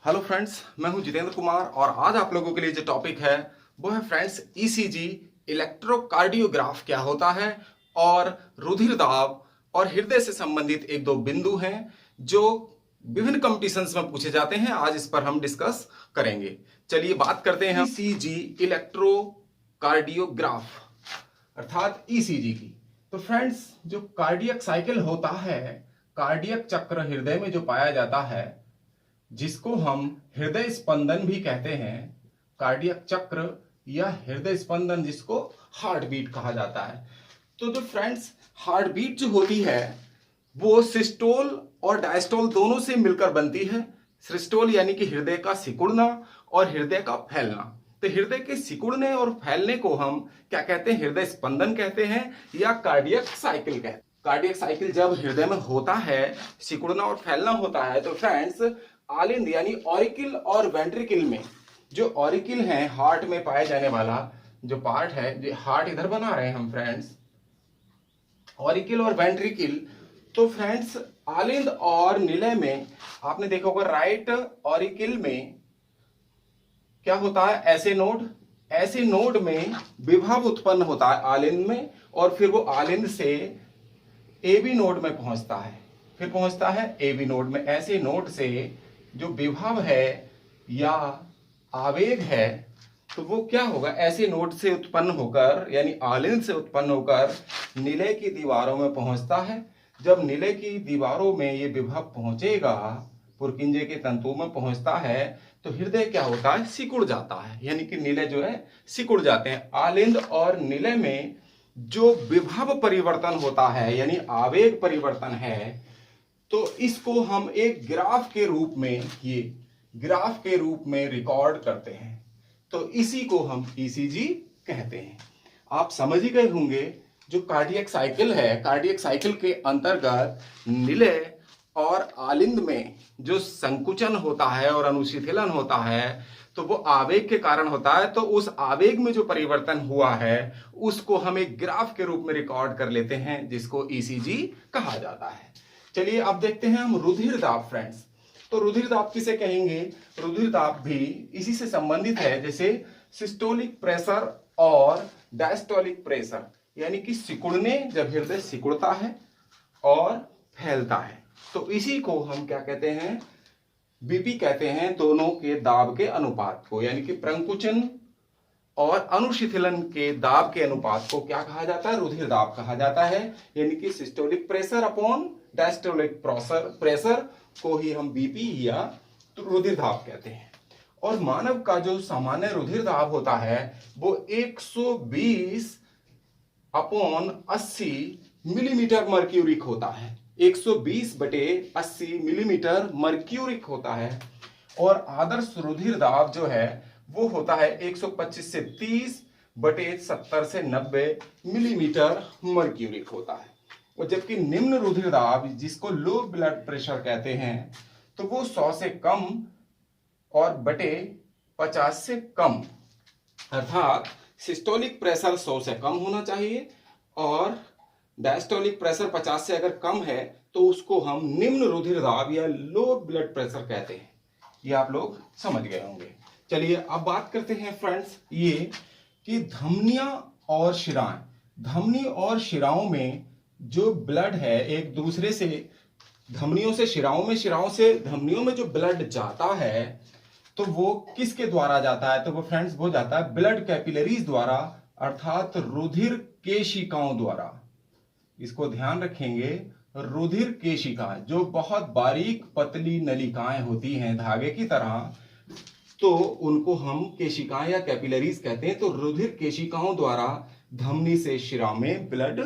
Hello friends, मैं हूं जितेंद्र कुमार और आज आप लोगों के लिए जो टॉपिक है वो है फ्रेंड्स ईसीजी। इलेक्ट्रोकार्डियोग्राफ क्या होता है और रुधिर दाब और हृदय से संबंधित एक दो बिंदु हैं जो विभिन्न कॉम्पिटिशन्स में पूछे जाते हैं। आज इस पर हम डिस्कस करेंगे। चलिए बात करते हैं ईसीजी इलेक्ट्रोकार्डियोग्राफ अर्थात ईसीजी की। तो फ्रेंड्स, जो कार्डियक साइकिल होता है, कार्डियक चक्र हृदय में जो पाया जाता है, जिसको हम हृदय स्पंदन भी कहते हैं, कार्डियक चक्र या हृदय स्पंदन, जिसको हार्ट बीट कहा जाता है। तो जो फ्रेंड्स हार्ट बीट जो होती है वो सिस्टोल और डायस्टोल दोनों से मिलकर बनती है। सिस्टोल यानी कि हृदय का सिकुड़ना और हृदय का फैलना। तो हृदय के सिकुड़ने और फैलने को हम क्या कहते हैं? हृदय स्पंदन कहते हैं या कार्डियक साइकिल कहते हैं। कार्डियक साइकिल जब हृदय में होता है, सिकुड़ना और फैलना होता है, तो फ्रेंड्स आलिंद यानी ऑरिकिल और वेंट्रिकल में, जो ऑरिकिल है हार्ट में पाया जाने वाला जो पार्ट है, जो हार्ट इधर बना रहे हैं हम फ्रेंड्स, ऑरिकिल और वेंट्रिकल। तो फ्रेंड्स आलिंद और निलय में आपने देखा होगा, राइट ऑरिकिल में क्या होता है? ऐसे नोड। ऐसे नोड में विभव उत्पन्न होता है आलिंद में, और फिर वो आलिंद से एबी नोड में पहुंचता है, फिर पहुंचता है एबी नोड में। ऐसे नोड से जो विभव है या आवेग है, तो वो क्या होगा? ऐसे नोड से उत्पन्न होकर यानी आलिंद से उत्पन्न होकर निलय की दीवारों में पहुंचता है। जब निलय की दीवारों में ये विभव पहुंचेगा, पुरकिंजे के तंतुओं में पहुंचता है, तो हृदय क्या होता है? सिकुड़ जाता है, यानी कि निलय जो है सिकुड़ जाते हैं। आलिंद और निलय में जो विभव परिवर्तन होता है यानी आवेग परिवर्तन है, तो इसको हम एक ग्राफ के रूप में, ये ग्राफ के रूप में रिकॉर्ड करते हैं। तो इसी को हम ईसीजी कहते हैं। आप समझ ही गए होंगे, जो कार्डियक साइकिल है, कार्डियक साइकिल के अंतर्गत निलय और आलिंद में जो संकुचन होता है और अनुशीतलन होता है, तो वो आवेग के कारण होता है। तो उस आवेग में जो परिवर्तन हुआ है उसको हम एक ग्राफ के रूप में रिकॉर्ड कर लेते हैं, जिसको ईसीजी कहा जाता है। चलिए अब देखते हैं हम रुधिर दाब फ्रेंड्स। तो रुधिर दाब किसे कहेंगे? रुधिर दाब भी इसी से संबंधित है, जैसे सिस्टोलिक प्रेशर और डायस्टोलिक प्रेशर, यानी कि सिकुड़ने, जब हृदय सिकुड़ता है और फैलता है, तो इसी को हम क्या कहते हैं? बीपी कहते हैं। दोनों के दाब के अनुपात को, यानी कि प्रंकुचन और अनुशीतलन के दाब के अनुपात को क्या कहा जाता है? रुधिर दाब कहा जाता है। यानी कि systolic pressure upon diastolic pressure को ही हम बीपी या रुधिर दाब कहते हैं। और मानव का जो सामान्य रुधिर दाब होता है वो 120 अपॉन 80 मिलीमीटर मर्क्यूरिक होता है। 120/80 मिलीमीटर मर्क्यूरिक होता है। और आदर्श रुधिर दाब जो है वो होता है 125 से 30/70 से 90 मिलीमीटर मर्क्यूरिक होता है। और जबकि निम्न रुधिर दाब, जिसको लो ब्लड प्रेशर कहते हैं, तो वो 100 से कम और बटे 50 से कम, अर्थात सिस्टोलिक प्रेशर 100 से कम होना चाहिए और डायस्टोलिक प्रेशर 50 से अगर कम है तो उसको हम निम्न रुधिर दाब या लो ब्लड प्रेशर कहते हैं। ये आप लोग समझ गए होंगे। चलिए अब बात करते हैं फ्रेंड्स ये कि धमनियां और शिराएं, धमनी और शिराओं में जो ब्लड है एक दूसरे से, धमनियों से शिराओं में, शिराओं से धमनियों में जो ब्लड जाता है, तो वो किसके द्वारा जाता है? तो वो फ्रेंड्स वो जाता है ब्लड कैपिलरीज द्वारा, अर्थात रुधिर केशिकाओं द्वारा। इसको ध्यान रखेंगे, रुधिर केशिकाएं जो बहुत बारीक पतली नलिकाएं होती हैं धागे की तरह, तो उनको हम केशिकाएं या कैपिलरीज कहते हैं। तो रुधिर केशिकाओं द्वारा धमनी से शिरा में ब्लड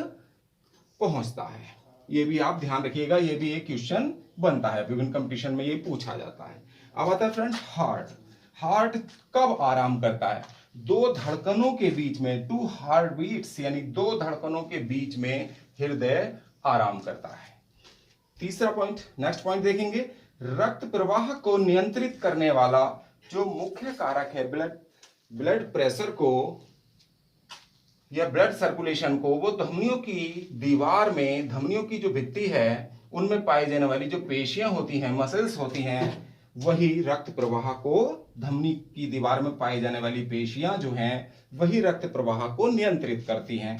पहुंचता है। ये भी आप ध्यान रखिएगा, ये भी एक क्वेश्चन बनता है, विभिन्न कंपटीशन में ये पूछा जाता है। अब आता है फ्रेंड्स हार्ट। हार्ट कब आराम करता है? दो धड़कनों के बीच में, टू हार्ट बीट्स, यानी दो धड़कनों के बीच में हृदय आराम करता है। तीसरा पॉइंट, नेक्स्ट पॉइंट देखेंगे, रक्त प्रवाह को नियंत्रित करने वाला जो मुख्य कारक है ब्लड प्रेशर को या ब्लड सर्कुलेशन को, वो धमनियों की दीवार में, धमनियों की जो भित्ति है उनमें पाई जाने वाली जो पेशियां होती हैं, मसल्स होती हैं, वही रक्त प्रवाह को, धमनी की दीवार में पाई जाने वाली पेशियां जो हैं वही रक्त प्रवाह को नियंत्रित करती हैं।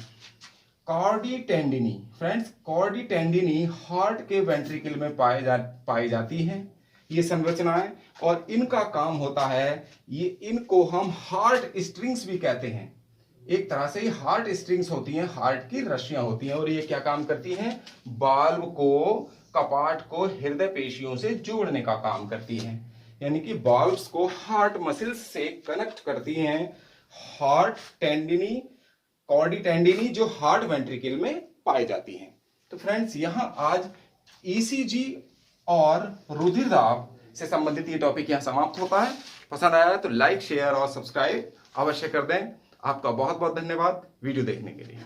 कॉर्डी टेंडिनी, फ्रेंड्स कॉर्डी टेंडिनी हार्ट के वेंट्रिकल में पाई जाती हैं ये संरचनाएं, और इनका काम होता है, ये इनको हम हार्ट स्ट्रिंग्स भी कहते हैं। एक तरह से ये हार्ट स्ट्रिंग्स होती हैं, हार्ट की रस्सियां होती हैं, और ये क्या काम करती हैं, बाल्व को, कपाट को हृदय पेशियों से जोड़ने का काम करती हैं। यानी कि बाल्व्स को हार्ट मसल्स से कनेक्ट करती हैं। हार्ट टेंडिनी, कॉर्डी टेंडिनी जो हार्ट वेंट्रिकल में पाई जाती हैं। तो फ्रेंड्स यहां आज ईसीजी और रुधिर दाब से संबंधित ये टॉपिक यहां समाप्त होता है। पसंद आया तो लाइक, शेयर और सब्सक्राइब अवश्य कर दें। आपका बहुत बहुत धन्यवाद वीडियो देखने के लिए।